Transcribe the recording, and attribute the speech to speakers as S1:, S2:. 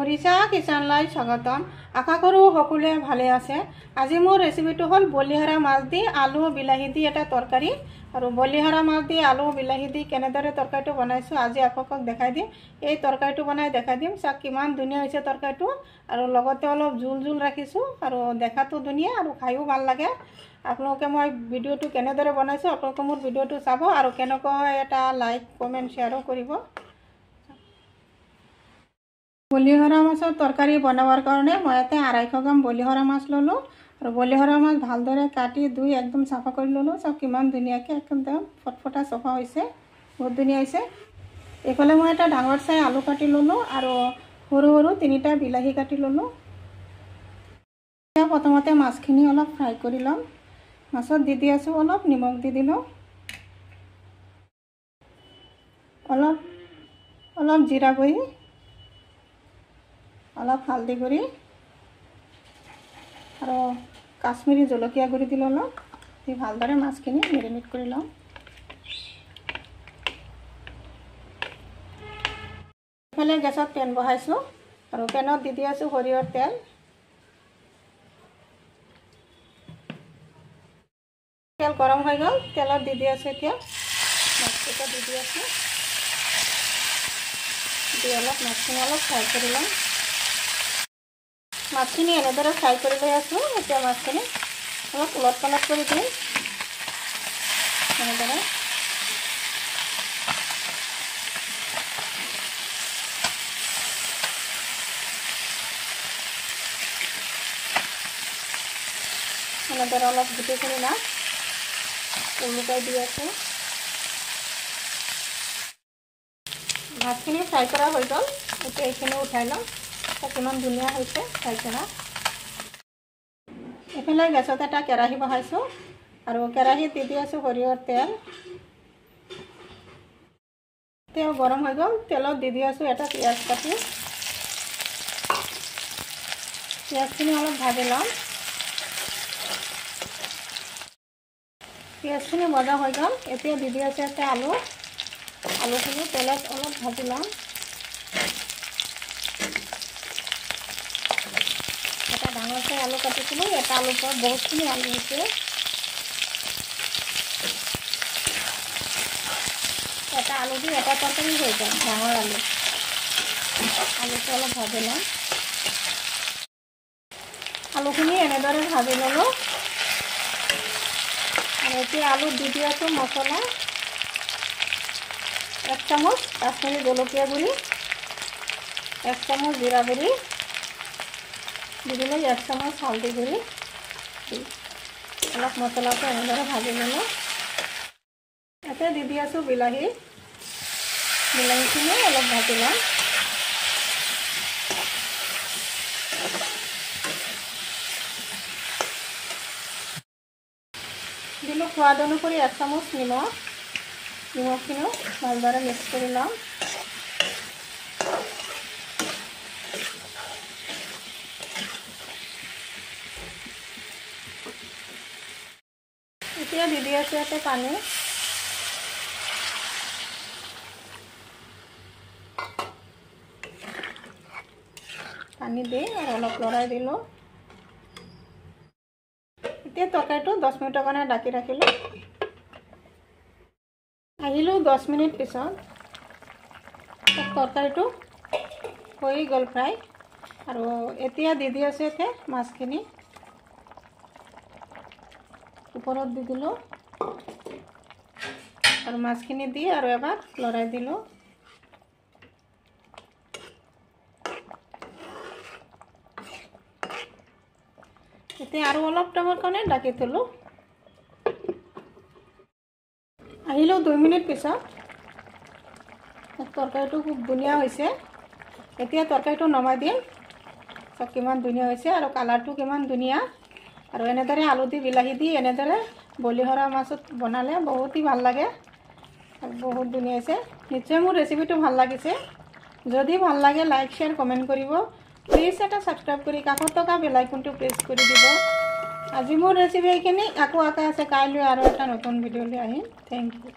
S1: মৰিচা কিচেনলৈ স্বাগতম। আশা কৰোঁ সকলোৱে ভালে আছে। আজি মোৰ ৰেচিপিটো হ'ল বলিহৰা মাছ দি আলু বিলাহী দি এটা তৰকাৰী। আৰু বলিহৰা মাছ দি আলু বিলাহী দি কেনেদৰে তৰকাৰীটো বনাইছোঁ আজি আপোনালোকক দেখাই দিম। এই তৰকাৰীটো বনাই দেখাই দিম। চাওক কিমান ধুনীয়া হৈছে তৰকাৰীটো। আৰু লগতে অলপ জোল জোল ৰাখিছোঁ আৰু দেখাতো ধুনীয়া আৰু খায়ো ভাল লাগে। আপোনালোকে মই ভিডিঅ'টো কেনেদৰে বনাইছোঁ আপোনালোকে মোৰ ভিডিঅ'টো চাব আৰু কেনেকুৱা হয় এটা লাইক কমেণ্ট শ্বেয়াৰো কৰিব। বলিহৰা মাছৰ তৰকাৰী বনাবৰ কাৰণে মই ইয়াতে 250 গ্ৰাম বলিহৰা মাছ ল'লোঁ আৰু বলিহৰা মাছ ভালদৰে কাটি ধুই একদম চাফা কৰি ল'লোঁ। চাওক কিমান ধুনীয়াকৈ একদম ফটফটা চাফা হৈছে, বহুত ধুনীয়া হৈছে। এইফালে মই এটা ডাঙৰ চাই আলু কাটি ল'লোঁ আৰু সৰু সৰু 3টা বিলাহী কাটি ল'লোঁ। প্ৰথমতে মাছখিনি অলপ ফ্ৰাই কৰি ল'ম। মাছত দি আছোঁ অলপ নিমখ দি দিলোঁ, অলপ জিৰা গুড়ি, অলপ হালধি গুড়ি আৰু কাশ্মীৰী জলকীয়া গুড়ি দিলোঁ অলপ। দি ভালদৰে মাছখিনি মেৰিনেট কৰি লওঁ। এইফালে গেছত পেন বহাইছোঁ আৰু পেনত দি আছোঁ সৰিয়হৰ তেল। তেল গৰম হৈ গ'ল, তেলত দি আছোঁ এতিয়া মাছকেইটা দি আছোঁ। দি অলপ মাছখিনি অলপ ফ্ৰাই কৰি ল'ম। মাছখিনি এনেদৰে ফ্ৰাই কৰি লৈ আছোঁ। এতিয়া মাছখিনি অলপ উলট পালট কৰি দিম এনেদৰে। এনেদৰে অলপ গোটেইখিনি মাছ উলুকাই দি আছোঁ। মাছখিনি ফ্ৰাই কৰা হৈ গ'ল, এতিয়া এইখিনি উঠাই লওঁ। কিমান ধুনীয়া হৈছে ফ্ৰাই কৰা। এইফালে গেছত এটা কেৰাহী বহাইছোঁ আৰু কেৰাহীত দি আছোঁ সৰিয়হৰ তেল। তেল গৰম হৈ গ'ল, তেলত দি আছোঁ এটা পিঁয়াজ কাটি। পিঁয়াজখিনি অলপ ভাজি ল'ম। পিঁয়াজখিনি ভজা হৈ গ'ল, এতিয়া দি আছোঁ এটা আলুখিনি তেলত অলপ ভাজি ল'ম। এটা ডাঙৰ চাই আলু কাটিছিলোঁ, এটা আলুৰ পৰা বহুতখিনি আলু হৈছে। এটা আলু দি এটা তৰকাৰী হৈ যায়, ডাঙৰ আলুটো অলপ ভাজি ল'ম। আলুখিনি এনেদৰে ভাজি ল'লোঁ আৰু এতিয়া আলু দি আছোঁ মছলা। 1 চামুচ কাশ্মীৰী জলকীয়া গুড়ি, 1 চামুচ জিৰা গুড়ি দি দিলোঁ, 1 চামুচ হালধি গুড়ি দি অলপ মছলাটো এনেদৰে ভাজি ল'লোঁ। ইয়াতে দি আছোঁ বিলাহীখিনি অলপ ভাজি ল'ম। দিলোঁ সোৱাদ অনুসৰি 1 চামুচ নিমখখিনিও ভালদৰে মিক্স কৰি ল'ম। এতিয়া দি আছোঁ ইয়াতে পানী। পানী দি আৰু অলপ লৰাই দিলোঁ। এতিয়া তৰকাৰীটো 10 মিনিটৰ কাৰণে ঢাকি ৰাখিলোঁ। আহিলোঁ 10 মিনিট পিছত। তৰকাৰীটো হৈ গ'ল ফ্ৰাই আৰু এতিয়া দি আছোঁ ইয়াতে মাছখিনি ওপৰত দি দিলোঁ আৰু মাছখিনি দি আৰু এবাৰ লৰাই দিলোঁ। এতিয়া আৰু অলপ টাইমৰ কাৰণে ঢাকি থলোঁ। আহিলোঁ 2 মিনিট পিছত। তৰকাৰীটো খুব ধুনীয়া হৈছে। এতিয়া তৰকাৰীটো নমাই দিম। চব কিমান ধুনীয়া হৈছে আৰু কালাৰটো কিমান ধুনীয়া। আৰু এনেদৰে আলু দি বিলাহী দি এনেদৰে বলিহৰা মাছত বনালে বহুতেই ভাল লাগে আৰু বহুত ধুনীয়া হৈছে। নিশ্চয় মোৰ ৰেচিপিটো ভাল লাগিছে। যদি ভাল লাগে লাইক শ্বেয়াৰ কমেণ্ট কৰিব। প্লিজ এটা ছাবস্ক্ৰাইব কৰি কাষত থকা বেল আইকনটো প্ৰেছ কৰি দিব। আজি মোৰ ৰেচিপি এইখিনি। আকৌ আছে কাইলৈ আৰু এটা নতুন ভিডিঅ' লৈ আহিম। Thank U.